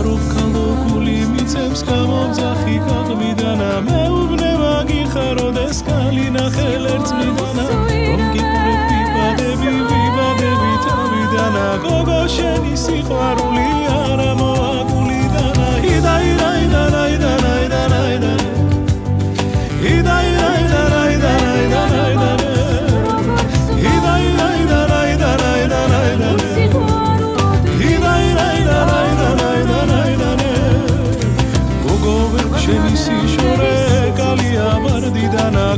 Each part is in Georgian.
როქალოგული მიცემს გამომძახი გაყვიდანა მეუბნება გიხაროდეს კალინა ხელერწმიდანა რომ გიყურები ვიბადები თავიდანა გოგო შენი სიყვარული არა მოაგულიდანა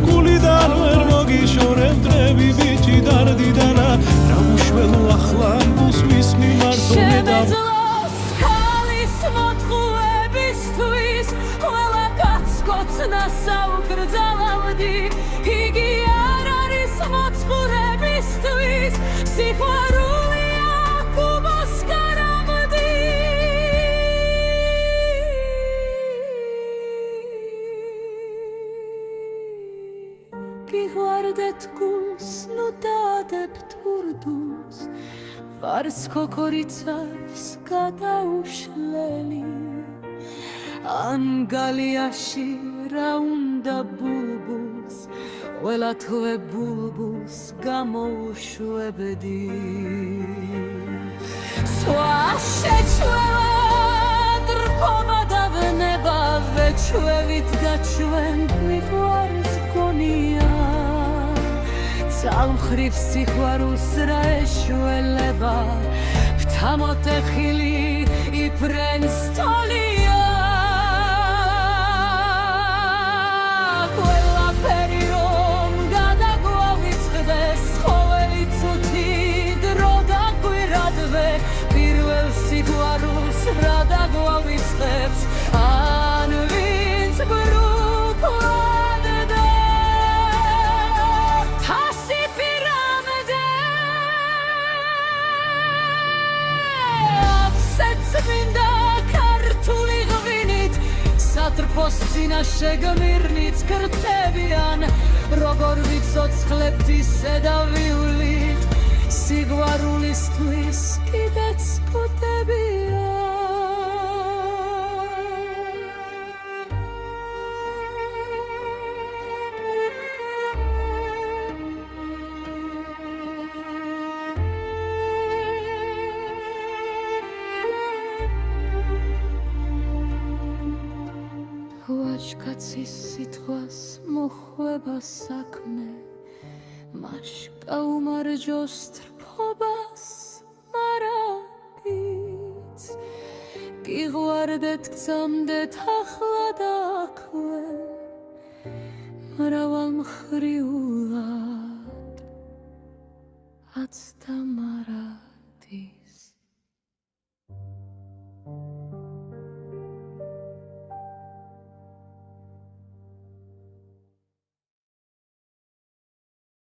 გულიდან ვერ მოგიშორებ დრები ბიჭი დარდიდანა რა უშველო ახლა გუსმის მიმართულე და ხალის მოთხოვებისთვის ყველა კაცკოცნა საუკრძალავდი იგი არ არის მოწყურებისთვის სიყვარულია კუბოს კარამდი გიღვარდეთ გულს ნუ დადებთ ურდულს ვარს ქოქორიცას გადაუშლელი ან გალიაში რა უნდა ბულბულს ყველა თვე ბულბულს გამოუშვებდი სხვა შეჩვევა დრქომა დავნება ვეჩვევით და ჩვენ გვიყვარს გონია სამხრივ სიყვარულს რა ეშველება ვთამოტეხილი იფრენს თოლია ყველაფერი რომ გადაგვავიწყდეს ყოველი წუთი დრო დაგვირადვე პირველ სიყვარულს რა დაგვავიწყებს ან ვინც სატრფოს წინაშე გმირნიც ქრთებიან როგორ ვიცოცხლებთ ისე დავივლით სიყვარულისთვის კიდეც გუტებიან ვაჟკაცის სიტყვას მოხვება საქმე მას გაუმარჯოს თრფობას მარაგიც გიღვარდეთ გწამდეთ ახლა და აქვე მრავალ მხრივ